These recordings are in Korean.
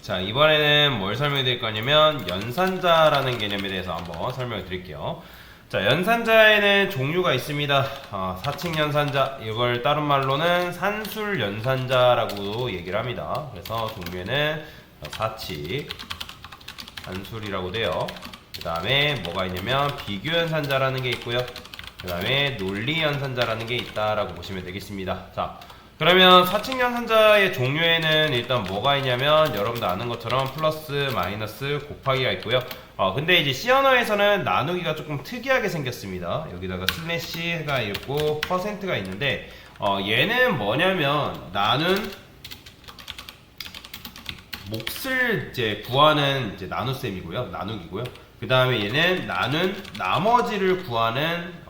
자, 이번에는 뭘 설명해 드릴 거냐면 연산자라는 개념에 대해서 한번 설명해 드릴게요. 자, 연산자에는 종류가 있습니다. 사칙 연산자, 이걸 다른 말로는 산술 연산자라고 얘기를 합니다. 그래서 종류에는 사칙, 산술이라고 돼요. 그 다음에 뭐가 있냐면 비교 연산자라는 게 있고요. 그 다음에 논리 연산자라는 게 있다라고 보시면 되겠습니다. 자, 그러면 사칙 연산자의 종류에는 일단 뭐가 있냐면 여러분들 아는 것처럼 플러스, 마이너스, 곱하기가 있고요. 근데 이제 C 언어에서는 나누기가 조금 특이하게 생겼습니다. 여기다가 슬래시가 있고 퍼센트가 있는데 얘는 뭐냐면 나눈 몫을 이제 구하는 이제 나눗셈이고요. 나누기고요. 그 다음에 얘는 나눈 나머지를 구하는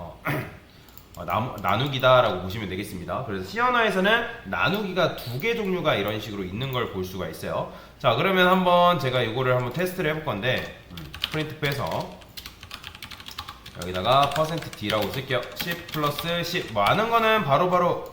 나누기다라고 보시면 되겠습니다. 그래서 C 언어에서는 나누기가 두 개 종류가 이런 식으로 있는 걸 볼 수가 있어요. 자, 그러면 한번 제가 이거를 한번 테스트를 해볼 건데 프린트 빼서 여기다가 %d라고 쓸게요. 10 플러스 10 많은 거는 바로바로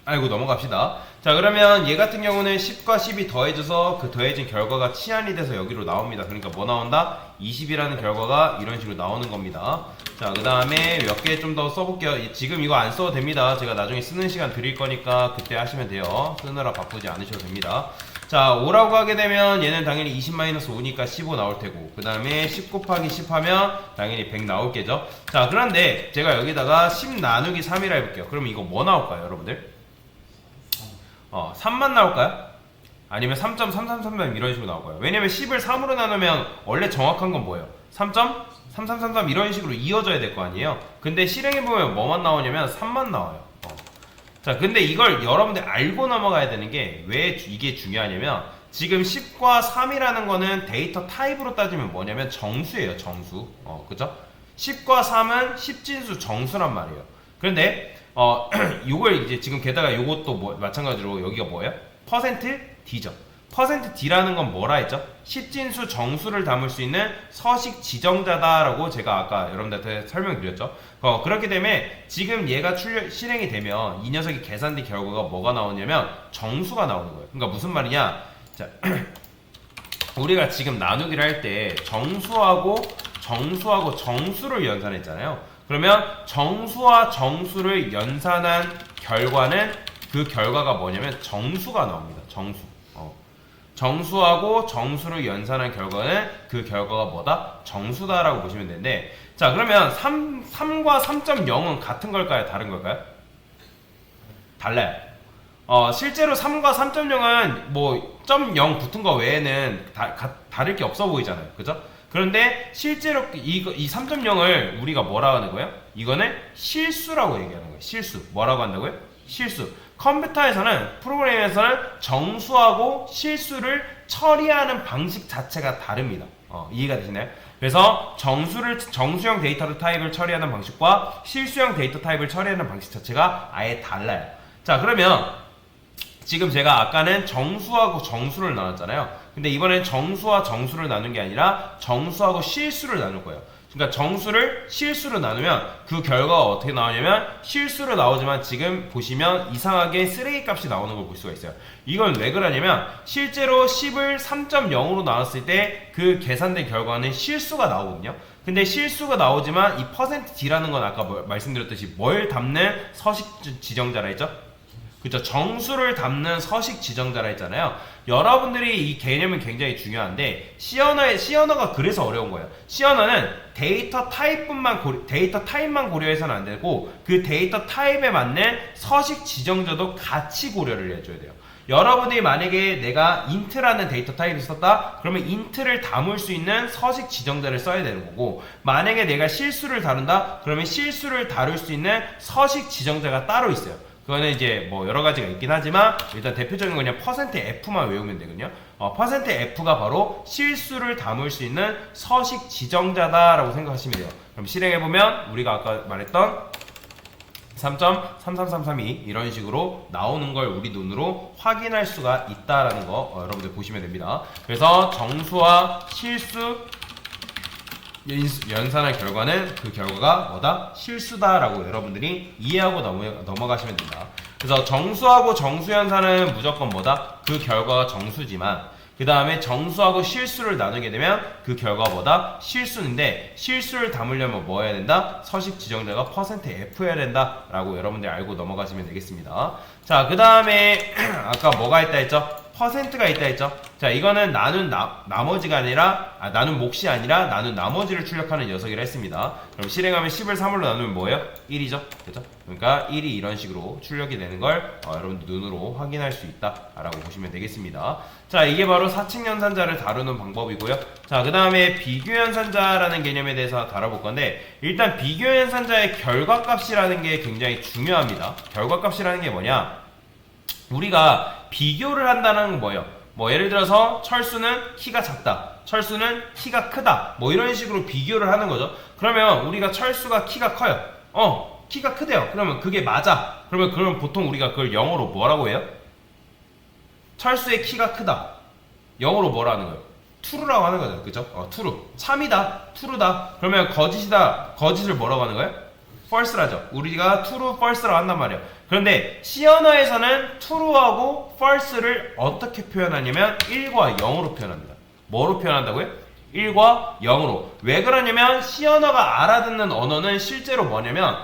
알고 넘어갑시다. 자, 그러면 얘 같은 경우는 10과 10이 더해져서 그 더해진 결과가 치환이 돼서 여기로 나옵니다. 그러니까 뭐 나온다? 20이라는 결과가 이런 식으로 나오는 겁니다. 자, 그 다음에 몇 개 좀 더 써볼게요. 지금 이거 안 써도 됩니다. 제가 나중에 쓰는 시간 드릴 거니까 그때 하시면 돼요. 쓰느라 바쁘지 않으셔도 됩니다. 자, 5라고 하게 되면 얘는 당연히 20-5니까 15 나올 테고, 그 다음에 10 곱하기 10 하면 당연히 100 나올 게죠. 자, 그런데 제가 여기다가 10 나누기 3이라 해볼게요. 그러면 이거 뭐 나올까요, 여러분들? 3만 나올까요? 아니면 3.333 이런 식으로 나올까요? 왜냐면 10을 3으로 나누면 원래 정확한 건 뭐예요? 3.3333 이런 식으로 이어져야 될 거 아니에요? 근데 실행해보면 뭐만 나오냐면 3만 나와요. 자, 근데 이걸 여러분들 알고 넘어가야 되는 게 왜 이게 중요하냐면 지금 10과 3이라는 거는 데이터 타입으로 따지면 뭐냐면 정수예요, 정수. 그죠? 10과 3은 10진수 정수란 말이에요. 그런데 요걸 이제 지금 게다가 요것도 마찬가지로 여기가 뭐예요? %d죠. %d라는 건 뭐라 했죠? 10진수 정수를 담을 수 있는 서식 지정자다라고 제가 아까 여러분들한테 설명드렸죠. 그렇기 때문에 지금 얘가 실행이 되면 이 녀석이 계산된 결과가 뭐가 나오냐면 정수가 나오는 거예요. 그러니까 무슨 말이냐? 자, 우리가 지금 나누기를 할 때 정수하고 정수를 연산했잖아요. 그러면 정수와 정수를 연산한 결과는 그 결과가 뭐냐면 정수가 나옵니다. 정수. 정수하고 정수를 연산한 결과는 그 결과가 뭐다? 정수다라고 보시면 되는데, 자, 그러면 3과 3.0은 같은 걸까요? 다른 걸까요? 달라요. 실제로 3과 3.0은 뭐 0 붙은 거 외에는 다를 게 없어 보이잖아요. 그죠? 그런데 실제로 이 3.0을 우리가 뭐라고 하는 거예요? 이거는 실수라고 얘기하는 거예요. 실수. 뭐라고 한다고요? 실수. 컴퓨터에서는, 프로그램에서는 정수하고 실수를 처리하는 방식 자체가 다릅니다. 이해가 되시나요? 그래서 정수형 데이터 타입을 처리하는 방식과 실수형 데이터 타입을 처리하는 방식 자체가 아예 달라요. 자, 그러면 지금 제가 아까는 정수하고 정수를 나눴잖아요. 근데 이번엔 정수와 정수를 나눈 게 아니라 정수하고 실수를 나눌 거예요. 그러니까 정수를 실수로 나누면 그 결과가 어떻게 나오냐면 실수로 나오지만 지금 보시면 이상하게 쓰레기 값이 나오는 걸 볼 수가 있어요. 이건 왜 그러냐면 실제로 10을 3.0으로 나눴을 때 그 계산된 결과는 실수가 나오거든요. 근데 실수가 나오지만 이 %d라는 건 아까 말씀드렸듯이 뭘 담는 서식 지정자라 했죠? 그죠? 정수를 담는 서식 지정자라 했잖아요. 여러분들이 이 개념은 굉장히 중요한데 C 언어가 그래서 어려운 거예요. C 언어는 데이터 타입만 고려해서는 안 되고 그 데이터 타입에 맞는 서식 지정자도 같이 고려를 해줘야 돼요. 여러분이 만약에 내가 int라는 데이터 타입을 썼다? 그러면 int를 담을 수 있는 서식 지정자를 써야 되는 거고, 만약에 내가 실수를 다룬다? 그러면 실수를 다룰 수 있는 서식 지정자가 따로 있어요. 그거는 이제 뭐 여러 가지가 있긴 하지만 일단 대표적인 건 그냥 %f만 외우면 되거든요. %f가 바로 실수를 담을 수 있는 서식 지정자다라고 생각하시면 돼요. 그럼 실행해보면 우리가 아까 말했던 3.33332 이런 식으로 나오는 걸 우리 눈으로 확인할 수가 있다라는 거 여러분들 보시면 됩니다. 그래서 정수와 실수 연산할 결과는 그 결과가 뭐다? 실수다라고 여러분들이 이해하고 넘어가시면 됩니다. 그래서 정수하고 정수연산은 무조건 뭐다? 그 결과가 정수지만 그 다음에 정수하고 실수를 나누게 되면 그 결과보다 실수인데 실수를 담으려면 뭐 해야 된다? 서식 지정자가 %F여야 된다 라고 여러분들 알고 넘어가시면 되겠습니다. 자, 그 다음에 아까 뭐가 있다 했죠? %가 있다 했죠? 자, 이거는 나머지가 아니라 나눈 몫이 아니라 나눈 나머지를 출력하는 녀석이라 했습니다. 그럼 실행하면 10을 3으로 나누면 뭐예요? 1이죠? 그죠? 그러니까 1이 이런 식으로 출력이 되는 걸 여러분들 눈으로 확인할 수 있다 라고 보시면 되겠습니다. 자, 이게 바로 사칙 연산자를 다루는 방법이고요. 자, 그 다음에 비교 연산자라는 개념에 대해서 다뤄볼 건데 일단 비교 연산자의 결과값이라는 게 굉장히 중요합니다. 결과값이라는 게 뭐냐? 우리가 비교를 한다는 건 뭐예요? 뭐 예를 들어서 철수는 키가 작다, 철수는 키가 크다, 뭐 이런 식으로 비교를 하는 거죠. 그러면 우리가 철수가 키가 커요. 키가 크대요. 그러면 그게 맞아. 그럼 보통 우리가 그걸 영어로 뭐라고 해요? 철수의 키가 크다. 영어로 뭐라 하는 거예요? true라고 하는 거죠. 그죠? true. 참이다. true다. 그러면 거짓이다. 거짓을 뭐라고 하는 거예요? false라죠. 우리가 true, false라고 한단 말이에요. 그런데 C 언어에서는 true하고 false를 어떻게 표현하냐면 1과 0으로 표현합니다. 뭐로 표현한다고요? 1과 0으로. 왜 그러냐면 C 언어가 알아듣는 언어는 실제로 뭐냐면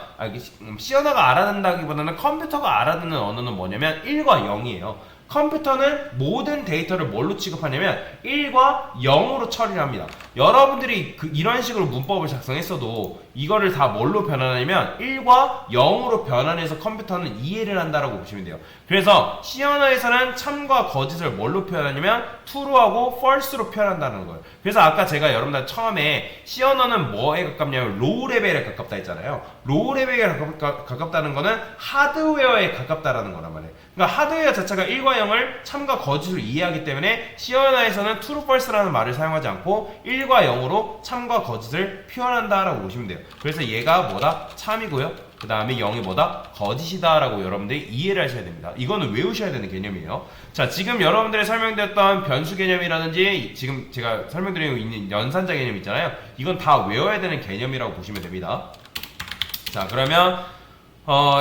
C 언어가 알아듣는다기보다는 컴퓨터가 알아듣는 언어는 뭐냐면 1과 0이에요. 컴퓨터는 모든 데이터를 뭘로 취급하냐면 1과 0으로 처리를 합니다. 여러분들이 이런 식으로 문법을 작성했어도 이거를 다 뭘로 변환하냐면 1과 0으로 변환해서 컴퓨터는 이해를 한다라고 보시면 돼요. 그래서 C 언어에서는 참과 거짓을 뭘로 표현하냐면 true하고 false로 표현한다는 거예요. 그래서 아까 제가 여러분들 처음에 C 언어는 뭐에 가깝냐면 로우 레벨에 가깝다 했잖아요. 로우 레벨에 가깝다는 거는 하드웨어에 가깝다라는 거란 말이에요. 그러니까 하드웨어 자체가 1과 0을 참과 거짓으로 이해하기 때문에 C 언어에서는 true, false라는 말을 사용하지 않고 1과 0으로 참과 거짓을 표현한다라고 보시면 돼요. 그래서 얘가 뭐다? 참이고요. 그 다음에 0이 뭐다? 거짓이다 라고 여러분들이 이해를 하셔야 됩니다. 이거는 외우셔야 되는 개념이에요. 자, 지금 여러분들이 설명드렸던 변수 개념이라든지 지금 제가 설명드리고 있는 연산자 개념 있잖아요. 이건 다 외워야 되는 개념이라고 보시면 됩니다. 자, 그러면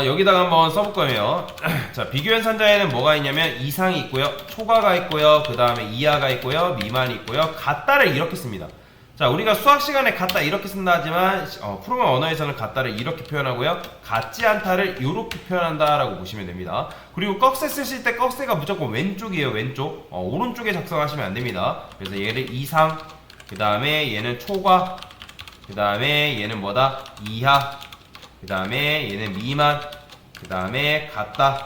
여기다가 한번 써볼 거예요. 자, 비교 연산자에는 뭐가 있냐면 이상이 있고요, 초과가 있고요, 그 다음에 이하가 있고요, 미만이 있고요, 같다를 이렇게 씁니다. 자, 우리가 수학 시간에 같다 이렇게 쓴다 하지만 프로그램 언어에서는 같다를 이렇게 표현하고요, 같지 않다를 이렇게 표현한다라고 보시면 됩니다. 그리고 꺽쇠 쓰실 때 꺽쇠가 무조건 왼쪽이에요. 왼쪽. 오른쪽에 작성하시면 안 됩니다. 그래서 얘를 이상, 그 다음에 얘는 초과, 그 다음에 얘는 뭐다? 이하, 그 다음에 얘는 미만, 그 다음에 같다,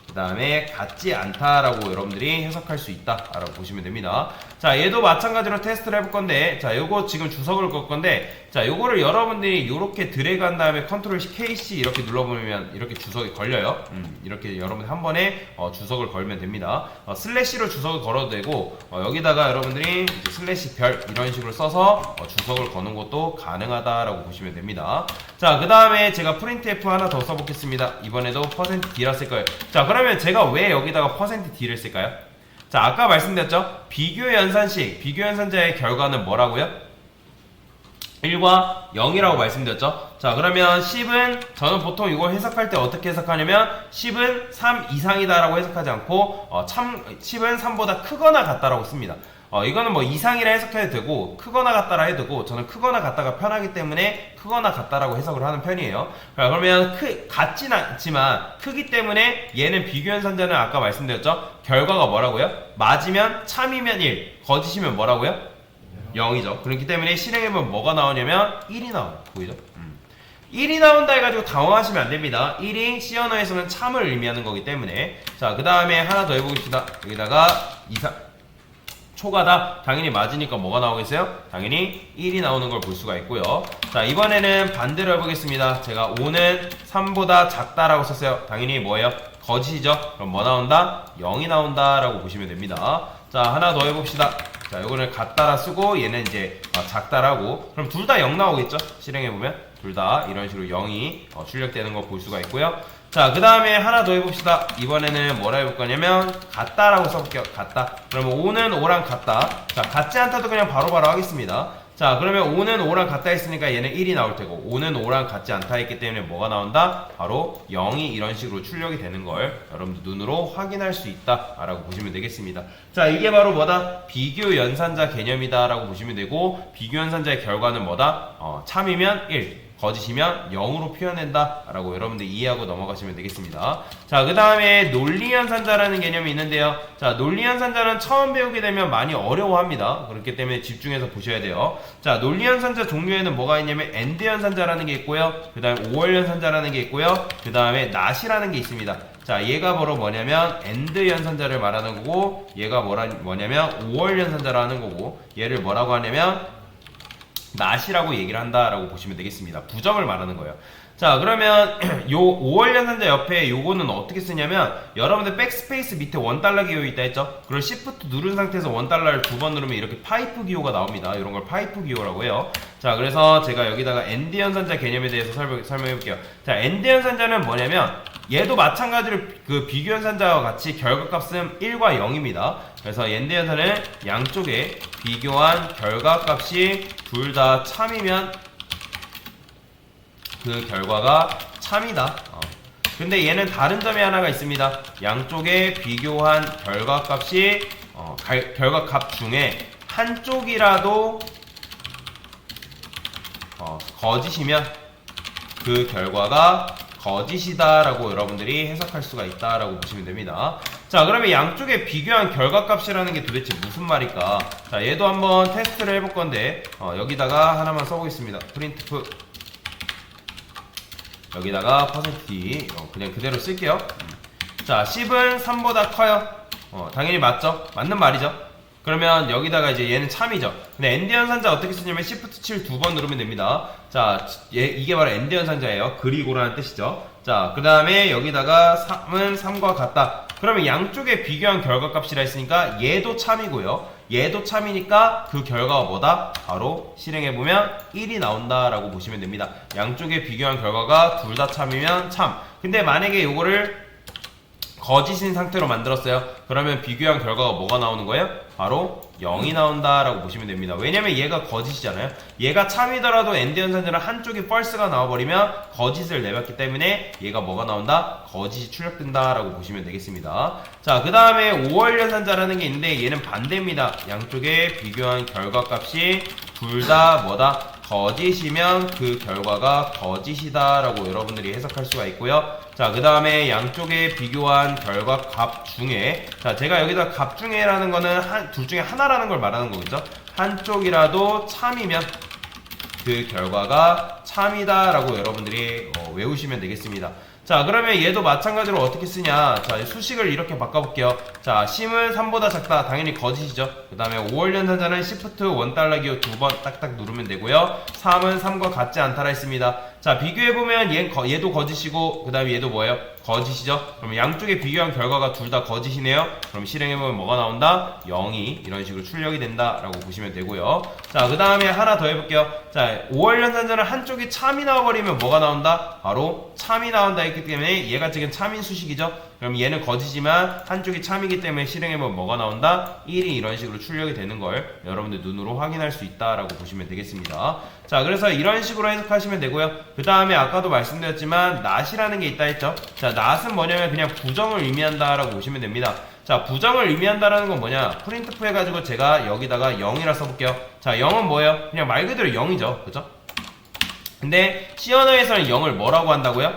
그 다음에 같지 않다라고 여러분들이 해석할 수 있다라고 보시면 됩니다. 자, 얘도 마찬가지로 테스트를 해볼 건데, 자, 요거 지금 주석을 걸 건데, 자, 요거를 여러분들이 요렇게 드래그 한 다음에 컨트롤 KC 이렇게 눌러보면 이렇게 주석이 걸려요. 이렇게 여러분들 한 번에 주석을 걸면 됩니다. 슬래시로 주석을 걸어도 되고, 여기다가 여러분들이 이제 슬래시 별 이런 식으로 써서 주석을 거는 것도 가능하다라고 보시면 됩니다. 자, 그 다음에 제가 프린트F 하나 더 써보겠습니다. 이번에도 %D라 쓸 거예요. 자, 그러면 제가 왜 여기다가 %D를 쓸까요? 자, 아까 말씀드렸죠? 비교 연산식, 비교 연산자의 결과는 뭐라고요? 1과 0이라고 말씀드렸죠? 자, 그러면 10은 저는 보통 이걸 해석할 때 어떻게 해석하냐면 10은 3 이상이다 라고 해석하지 않고 10은 3보다 크거나 같다라고 씁니다. 이거는 뭐 이상이라 해석해도 되고 크거나 같다라 해도 되고, 저는 크거나 같다가 편하기 때문에 크거나 같다라고 해석을 하는 편이에요. 그러면 같진 않지만 크기 때문에 얘는 비교연산자는 아까 말씀드렸죠? 결과가 뭐라고요? 맞으면 참이면 1, 거짓이면 뭐라고요? 0이죠. 그렇기 때문에 실행해보면 뭐가 나오냐면 1이 나와요. 보이죠? 1이 나온다 해가지고 당황하시면 안됩니다. 1이 C 언어에서는 참을 의미하는 거기 때문에. 자, 그 다음에 하나 더 해보겠습니다. 여기다가 초과다. 당연히 맞으니까 뭐가 나오겠어요? 당연히 1이 나오는 걸 볼 수가 있고요. 자, 이번에는 반대로 해보겠습니다. 제가 5는 3보다 작다라고 썼어요. 당연히 뭐예요? 거짓이죠? 그럼 뭐 나온다? 0이 나온다 라고 보시면 됩니다. 자, 하나 더 해봅시다. 자, 요거는 같다라 쓰고 얘는 이제 작다라고. 그럼 둘 다 0 나오겠죠? 실행해보면 둘 다 이런 식으로 0이 출력되는 거 볼 수가 있고요. 자, 그 다음에 하나 더 해봅시다. 이번에는 뭐라 해볼 거냐면 같다라고 써볼게요. 같다. 그러면 5는 5랑 같다. 자, 같지 않다도 그냥 바로바로 하겠습니다. 자, 그러면 5는 5랑 같다 했으니까 얘는 1이 나올 테고 5는 5랑 같지 않다 했기 때문에 뭐가 나온다? 바로 0이 이런 식으로 출력이 되는 걸 여러분들 눈으로 확인할 수 있다 라고 보시면 되겠습니다. 자, 이게 바로 뭐다? 비교 연산자 개념이다 라고 보시면 되고, 비교 연산자의 결과는 뭐다? 참이면 1, 거짓이면 0으로 표현된다 라고 여러분들 이해하고 넘어가시면 되겠습니다. 자, 그 다음에 논리연산자라는 개념이 있는데요. 자, 논리연산자는 처음 배우게 되면 많이 어려워합니다. 그렇기 때문에 집중해서 보셔야 돼요. 자, 논리연산자 종류에는 뭐가 있냐면 엔드연산자라는 게 있고요, 그 다음에 5월연산자라는 게 있고요, 그 다음에 낫이라는 게 있습니다. 자, 얘가 바로 뭐냐면 엔드 연산자를 말하는 거고, 얘가 뭐냐면 5월 연산자라는 거고, 얘를 뭐라고 하냐면 낫이라고 얘기를 한다라고 보시면 되겠습니다. 부정을 말하는 거예요. 자, 그러면 요 5월 연산자 옆에 요거는 어떻게 쓰냐면, 여러분들 백스페이스 밑에 $1 기호 있다 했죠? 그걸 Shift 누른 상태에서 $1를 두 번 누르면 이렇게 파이프 기호가 나옵니다. 이런 걸 파이프 기호라고 해요. 자, 그래서 제가 여기다가 엔드 연산자 개념에 대해서 설명해 볼게요. 자, 엔드 연산자는 뭐냐면 얘도 마찬가지로 그 비교 연산자와 같이 결과값은 1과 0입니다. 그래서 엔드 연산은 양쪽에 비교한 결과값이 둘 다 참이면 그 결과가 참이다. 근데 얘는 다른 점이 하나가 있습니다. 양쪽에 비교한 결과값이 결과값 중에 한쪽이라도 거짓이면 그 결과가 거짓이다 라고 여러분들이 해석할 수가 있다 라고 보시면 됩니다. 자, 그러면 양쪽에 비교한 결과값이라는 게 도대체 무슨 말일까? 자, 얘도 한번 테스트를 해볼 건데, 여기다가 하나만 써보겠습니다. 프린트프 여기다가 %d 그냥 그대로 쓸게요. 자, 10은 3보다 커요. 당연히 맞죠? 맞는 말이죠. 그러면 여기다가 이제 얘는 참이죠. 근데 엔드 연산자 어떻게 쓰냐면 Shift 7 두 번 누르면 됩니다. 자, 이게 바로 엔드 연산자예요. 그리고라는 뜻이죠. 자, 그 다음에 여기다가 3은 3과 같다. 그러면 양쪽에 비교한 결과값이라 했으니까 얘도 참이고요, 얘도 참이니까 그 결과가 뭐다? 바로 실행해보면 1이 나온다라고 보시면 됩니다. 양쪽에 비교한 결과가 둘 다 참이면 참. 근데 만약에 요거를 거짓인 상태로 만들었어요. 그러면 비교한 결과가 뭐가 나오는 거예요? 바로 0이 나온다라고 보시면 됩니다. 왜냐면 얘가 거짓이잖아요. 얘가 참이더라도 엔드 연산자는 한쪽이 false가 나와버리면 거짓을 내봤기 때문에 얘가 뭐가 나온다? 거짓이 출력된다라고 보시면 되겠습니다. 자, 그 다음에 5월 연산자라는 게 있는데 얘는 반대입니다. 양쪽에 비교한 결과값이 둘 다 뭐다? 거짓이면 그 결과가 거짓이다 라고 여러분들이 해석할 수가 있고요. 자, 그 다음에 양쪽에 비교한 결과 값 중에, 자, 제가 여기다 값 중에라는 거는 둘 중에 하나라는 걸 말하는 거겠죠. 한쪽이라도 참이면 그 결과가 참이다 라고 여러분들이 외우시면 되겠습니다. 자, 그러면 얘도 마찬가지로 어떻게 쓰냐. 자, 수식을 이렇게 바꿔볼게요. 자, 심은 3보다 작다. 당연히 거짓이죠. 그 다음에 5월 연산자는 Shift $1 기호 두 번 딱딱 누르면 되고요. 3은 3과 같지 않다라 했습니다. 자, 비교해보면 얘도 거짓이고, 그 다음에 얘도 뭐예요? 거짓이죠? 그럼 양쪽에 비교한 결과가 둘 다 거짓이네요. 그럼 실행해보면 뭐가 나온다? 0이 이런 식으로 출력이 된다 라고 보시면 되고요. 자, 그 다음에 하나 더 해볼게요. 자, 5월 연산자는 한쪽이 참이 나와버리면 뭐가 나온다? 바로 참이 나온다 했기 때문에 얘가 지금 참인 수식이죠? 그럼 얘는 거짓이지만 한쪽이 참이기 때문에 실행해보면 뭐가 나온다? 1이 이런 식으로 출력이 되는 걸 여러분들 눈으로 확인할 수 있다라고 보시면 되겠습니다. 자, 그래서 이런 식으로 해석하시면 되고요. 그 다음에 아까도 말씀드렸지만 낫이라는 게 있다 했죠. 자, 낫은 뭐냐면 그냥 부정을 의미한다라고 보시면 됩니다. 자, 부정을 의미한다라는 건 뭐냐? 프린트프 해가지고 제가 여기다가 0이라 써볼게요. 자, 0은 뭐예요? 그냥 말 그대로 0이죠. 그죠? 근데 C 언어에서는 0을 뭐라고 한다고요?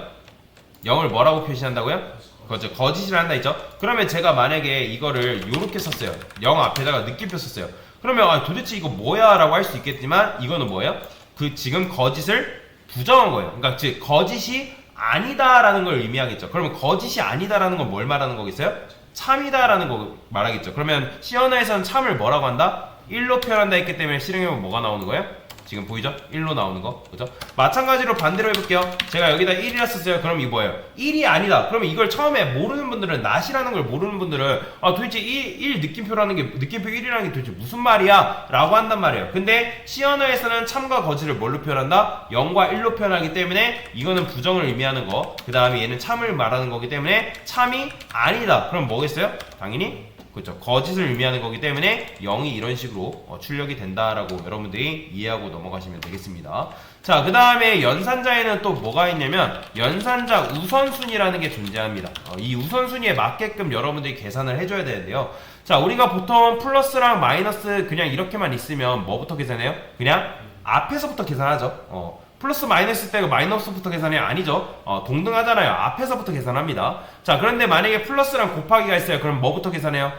0을 뭐라고 표시한다고요? 그렇죠. 거짓을 한다 했죠? 그러면 제가 만약에 이거를 요렇게 썼어요. 0 앞에다가 느낌표 썼어요. 그러면 도대체 이거 뭐야? 라고 할 수 있겠지만 이거는 뭐예요? 그 지금 거짓을 부정한 거예요. 그러니까 즉 거짓이 아니다라는 걸 의미하겠죠. 그러면 거짓이 아니다라는 건 뭘 말하는 거겠어요? 참이다라는 거 말하겠죠. 그러면 C 언어에서는 참을 뭐라고 한다? 1로 표현한다 했기 때문에 실행해보면 뭐가 나오는 거예요? 지금 보이죠? 1로 나오는 거. 그죠? 마찬가지로 반대로 해볼게요. 제가 여기다 1이라 썼어요. 그럼 이게 뭐예요? 1이 아니다. 그러면 이걸 처음에 모르는 분들은, 낫이라는 걸 모르는 분들은 도대체 1 느낌표라는 게, 느낌표 1이라는 게 도대체 무슨 말이야? 라고 한단 말이에요. 근데 C 언어에서는 참과 거짓을 뭘로 표현한다? 0과 1로 표현하기 때문에 이거는 부정을 의미하는 거, 그 다음에 얘는 참을 말하는 거기 때문에 참이 아니다. 그럼 뭐겠어요? 당연히 그렇죠. 거짓을 의미하는 거기 때문에 0이 이런 식으로 출력이 된다라고 여러분들이 이해하고 넘어가시면 되겠습니다. 자, 그 다음에 연산자에는 또 뭐가 있냐면 연산자 우선순위라는 게 존재합니다. 이 우선순위에 맞게끔 여러분들이 계산을 해줘야 되는데요. 자, 우리가 보통 플러스랑 마이너스 그냥 이렇게만 있으면 뭐부터 계산해요? 그냥 앞에서부터 계산하죠. 플러스 마이너스 때가 마이너스부터 계산이 아니죠. 동등하잖아요. 앞에서부터 계산합니다. 자, 그런데 만약에 플러스랑 곱하기가 있어요. 그럼 뭐부터 계산해요?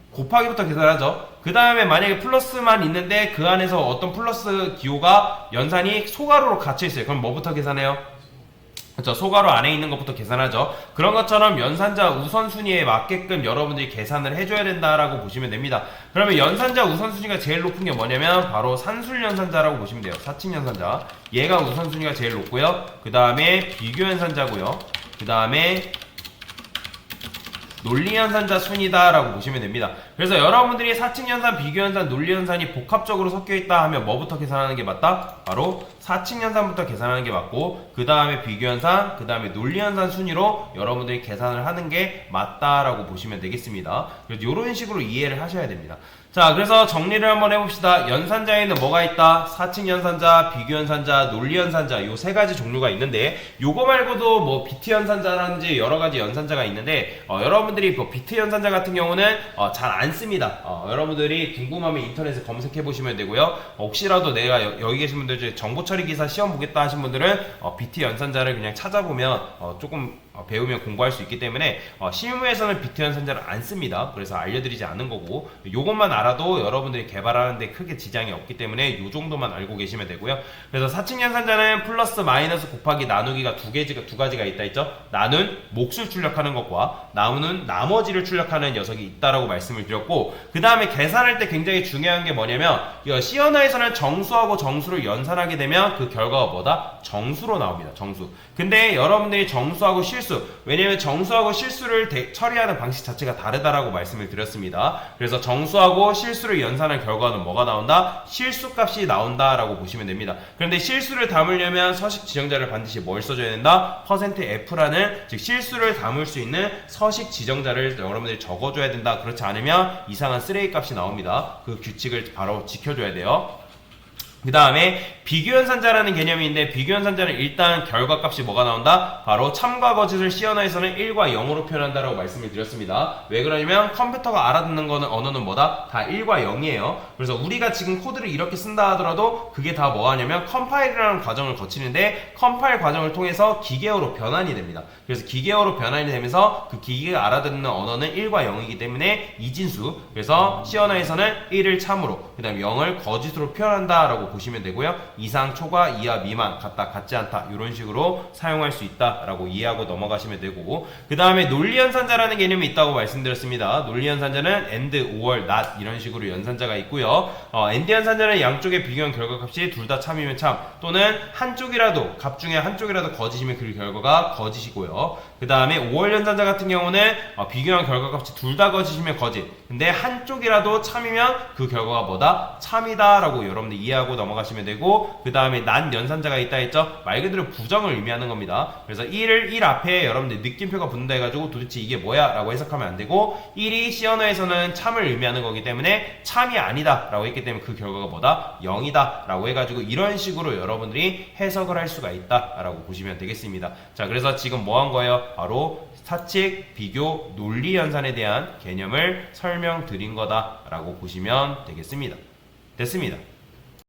곱하기부터 계산하죠. 그 다음에 만약에 플러스만 있는데 그 안에서 어떤 플러스 기호가 연산이 소가로로 갇혀 있어요. 그럼 뭐부터 계산해요? 그렇죠. 소가로 안에 있는 것부터 계산하죠. 그런 것처럼 연산자 우선순위에 맞게끔 여러분들이 계산을 해줘야 된다라고 보시면 됩니다. 그러면 연산자 우선순위가 제일 높은 게 뭐냐면 바로 산술연산자라고 보시면 돼요. 사칙연산자. 얘가 우선순위가 제일 높고요. 그 다음에 비교연산자고요. 그 다음에 논리연산자 순이다라고 보시면 됩니다. 그래서 여러분들이 사칙연산, 비교연산, 논리연산이 복합적으로 섞여있다 하면 뭐부터 계산하는 게 맞다? 바로 사칙연산부터 계산하는 게 맞고 그 다음에 비교연산, 그 다음에 논리연산 순위로 여러분들이 계산을 하는 게 맞다라고 보시면 되겠습니다. 그래서 이런 식으로 이해를 하셔야 됩니다. 자, 그래서 정리를 한번 해봅시다. 연산자에는 뭐가 있다? 사칙연산자, 비교연산자, 논리연산자 요 세 가지 종류가 있는데 요거 말고도 뭐 비트연산자라든지 여러 가지 연산자가 있는데 여러분들이 뭐 비트연산자 같은 경우는 잘 안 씁니다. 여러분들이 궁금하면 인터넷에 검색해 보시면 되고요. 혹시라도 내가 여기 계신 분들 중에 정보처리 기사 시험 보겠다 하신 분들은 비트연산자를 그냥 찾아보면 조금 배우면 공부할 수 있기 때문에 실무에서는 비트연산자를 안 씁니다. 그래서 알려드리지 않은 거고 요것만 알아도 여러분들이 개발하는데 크게 지장이 없기 때문에 요 정도만 알고 계시면 되고요. 그래서 사칙연산자는 플러스 마이너스 곱하기 나누기가 두 가지가 있다 했죠. 나눈 몫을 출력하는 것과 나누는 나머지를 출력하는 녀석이 있다라고 말씀을 드렸고 그 다음에 계산할 때 굉장히 중요한 게 뭐냐면 시연화에서는 정수하고 정수를 연산하게 되면 그 결과가 뭐다? 정수로 나옵니다. 정수. 근데 여러분들이 정수하고 실수 왜냐면 정수하고 실수를 처리하는 방식 자체가 다르다라고 말씀을 드렸습니다. 그래서 정수하고 실수를 연산한 결과는 뭐가 나온다? 실수값이 나온다라고 보시면 됩니다. 그런데 실수를 담으려면 서식 지정자를 반드시 뭘 써줘야 된다? %F라는 즉 실수를 담을 수 있는 서식 지정자를 여러분들이 적어줘야 된다. 그렇지 않으면 이상한 쓰레기 값이 나옵니다. 그 규칙을 바로 지켜줘야 돼요. 그 다음에 비교연산자라는 개념이 있는데 비교연산자는 일단 결과값이 뭐가 나온다? 바로 참과 거짓을 시연화에서는 1과 0으로 표현한다라고 말씀을 드렸습니다. 왜 그러냐면 컴퓨터가 알아듣는 거는 언어는 뭐다? 다 1과 0이에요. 그래서 우리가 지금 코드를 이렇게 쓴다 하더라도 그게 다 뭐하냐면 컴파일이라는 과정을 거치는데 컴파일 과정을 통해서 기계어로 변환이 됩니다. 그래서 기계어로 변환이 되면서 그 기계가 알아듣는 언어는 1과 0이기 때문에 이진수 그래서 시연화에서는 1을 참으로 그 다음에 0을 거짓으로 표현한다라고 보시면 되고요. 이상, 초과, 이하, 미만, 같다, 같지 않다 이런 식으로 사용할 수 있다라고 이해하고 넘어가시면 되고 그 다음에 논리연산자라는 개념이 있다고 말씀드렸습니다. 논리연산자는 and, or, not 이런 식으로 연산자가 있고요. and 연산자는 양쪽의 비교한 결과값이 둘 다 참이면 참 또는 한쪽이라도 값 중에 한쪽이라도 거짓이면 그 결과가 거짓이고요. 그 다음에 5월 연산자 같은 경우는 비교한 결과값이 둘 다 거짓이면 거짓 근데 한쪽이라도 참이면 그 결과가 뭐다? 참이다 라고 여러분들 이해하고 넘어가시면 되고 그 다음에 난 연산자가 있다 했죠? 말 그대로 부정을 의미하는 겁니다. 그래서 1을 1 앞에 여러분들 느낌표가 붙는다 해가지고 도대체 이게 뭐야? 라고 해석하면 안 되고 1이 시언어에서는 참을 의미하는 거기 때문에 참이 아니다 라고 했기 때문에 그 결과가 뭐다? 0이다 라고 해가지고 이런 식으로 여러분들이 해석을 할 수가 있다 라고 보시면 되겠습니다. 자, 그래서 지금 뭐 한 거예요? 바로 사칙, 비교, 논리 연산에 대한 개념을 설명드린 거다 라고 보시면 되겠습니다. 됐습니다.